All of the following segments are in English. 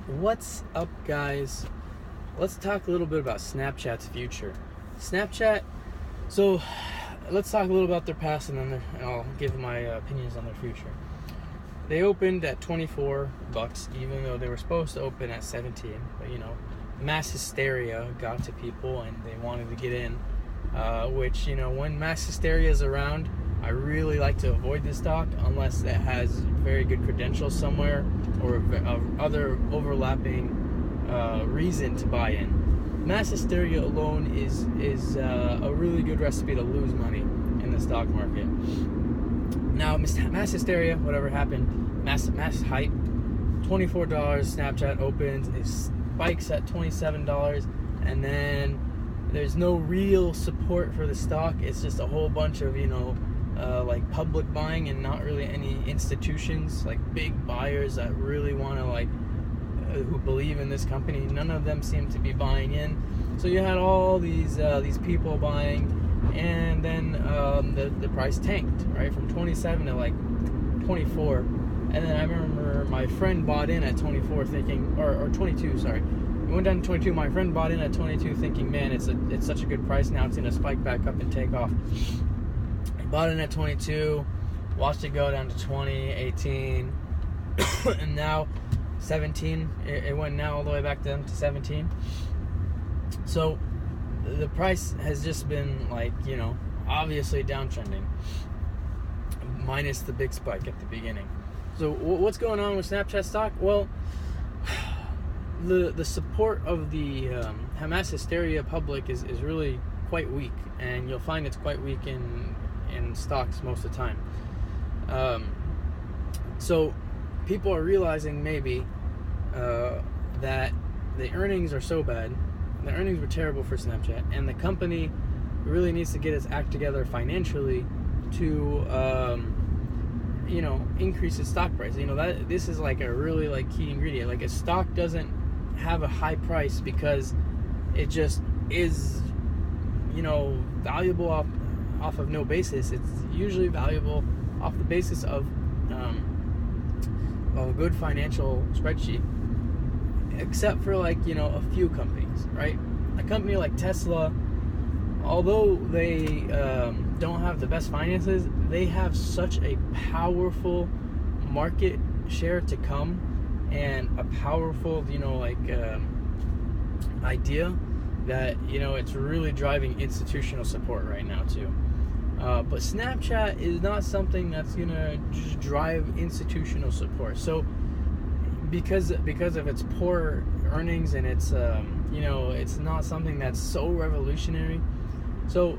What's up, guys? Let's talk a little bit about Snapchat's future. Snapchat, so let's talk a little about their past and I'll give my opinions on their future. They opened at $24, even though they were supposed to open at 17. But mass hysteria got to people and they wanted to get in. Which, when mass hysteria is around, I really like to avoid this stock unless it has very good credentials somewhere or other overlapping reason to buy in. Mass hysteria alone is a really good recipe to lose money in the stock market. Now, mass hysteria, whatever happened, mass hype, $24, Snapchat opens, it spikes at $27, and then there's no real support for the stock. It's just a whole bunch of, like public buying and not really any institutions, like big buyers that really want to, who believe in this company. None of them seem to be buying in. So you had all these people buying, and then the price tanked, right, from 27 to like 24. And then I remember my friend bought in at 24 thinking, or 22, sorry. It went down to 22. My friend bought in at 22 thinking, man, it's such a good price now. It's going to spike back up and take off. He bought in at 22, watched it go down to 20, 18, and now 17. It went now all the way back down to 17. So the price has just been obviously downtrending, minus the big spike at the beginning. So what's going on with Snapchat stock? Well, the support of the mass hysteria public is really quite weak, and you'll find it's quite weak in stocks most of the time. So people are realizing maybe that the earnings are so bad. The earnings were terrible for Snapchat, and the company really needs to get its act together financially to increase its stock price. That this is like a really key ingredient. Like, a stock doesn't have a high price because it just is valuable off of no basis. It's usually valuable off the basis of a good financial spreadsheet, except for a few companies, right? A company like Tesla, although they don't have the best finances, they have such a powerful market share to come, and a powerful idea that it's really driving institutional support right now too. But Snapchat is not something that's gonna just drive institutional support. So because of its poor earnings and its it's not something that's so revolutionary. So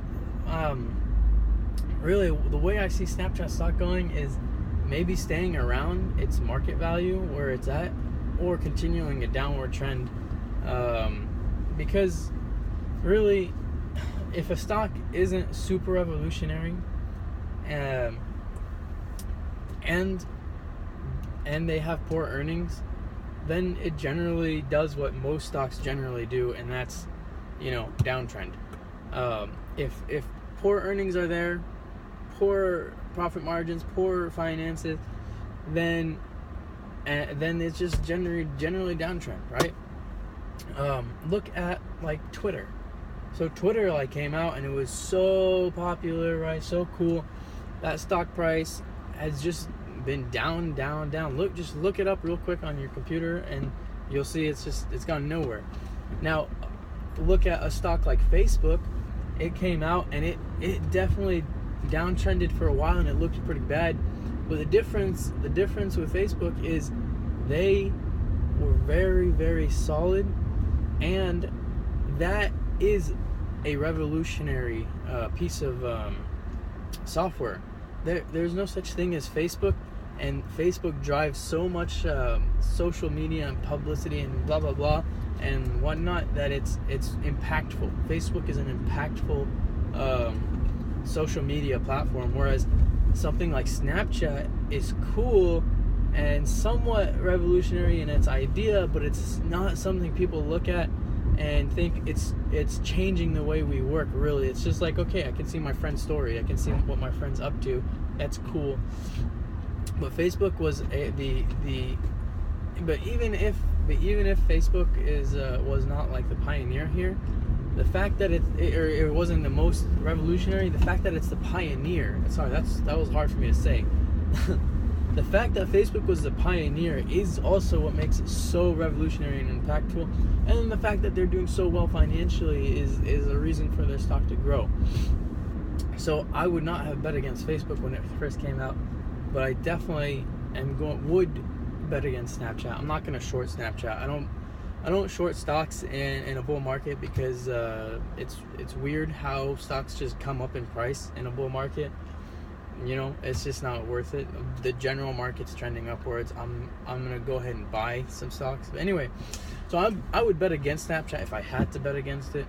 really the way I see Snapchat stock going is maybe staying around its market value where it's at, or continuing a downward trend, because really, if a stock isn't super revolutionary and they have poor earnings, then it generally does what most stocks generally do, and that's downtrend. If poor earnings are there, poor profit margins, poor finances, then it's just generally downtrend, right? Look at Twitter. So Twitter came out and it was so popular, right? So cool. That stock price has just been down. Look it up real quick on your computer and you'll see it's gone nowhere. Now look at a stock like Facebook. It came out and it definitely downtrended for a while and it looked pretty bad. But the difference with Facebook is they were very, very solid, and that is a revolutionary piece of software. There's no such thing as Facebook, and Facebook drives so much social media and publicity and blah blah blah and whatnot that it's impactful. Facebook is an impactful social media platform, whereas something like Snapchat is cool and somewhat revolutionary in its idea, but it's not something people look at and think it's changing the way we work. Really, it's just okay, I can see my friend's story, I can see what my friend's up to, that's cool. But Facebook was the but even if Facebook was not like the pioneer here, the fact that it wasn't the most revolutionary, the fact that it's the pioneer. Sorry, that was hard for me to say. The fact that Facebook was the pioneer is also what makes it so revolutionary and impactful. And then the fact that they're doing so well financially is a reason for their stock to grow. So I would not have bet against Facebook when it first came out, but I definitely would bet against Snapchat. I'm not going to short Snapchat. I don't short stocks in a bull market because it's weird how stocks just come up in price in a bull market. You know, it's just not worth it. The general market's trending upwards. I'm gonna go ahead and buy some stocks. But anyway, so I would bet against Snapchat if I had to bet against it,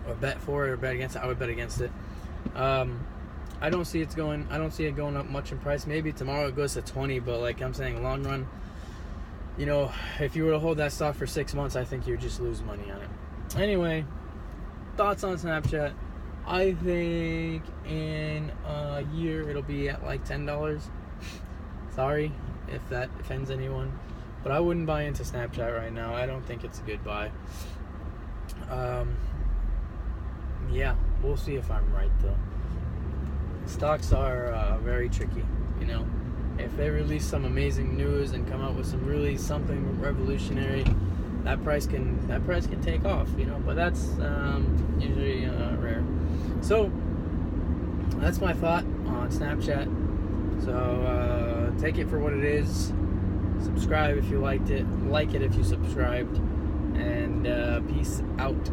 or bet for it, or bet against it. I would bet against it. I don't see it going up much in price. Maybe tomorrow it goes to 20, but like I'm saying, long run, you know, if you were to hold that stock for 6 months, I think you would just lose money on it. Anyway, thoughts on Snapchat. I think in a year it'll be at like $10. Sorry if that offends anyone, but I wouldn't buy into Snapchat right now. I don't think it's a good buy. Yeah, we'll see if I'm right though. Stocks are very tricky, you know. If they release some amazing news and come out with something revolutionary, that price can take off, you know. But that's usually rare. So that's my thought on Snapchat. So take it for what it is. Subscribe if you liked it. Like it if you subscribed. And peace out.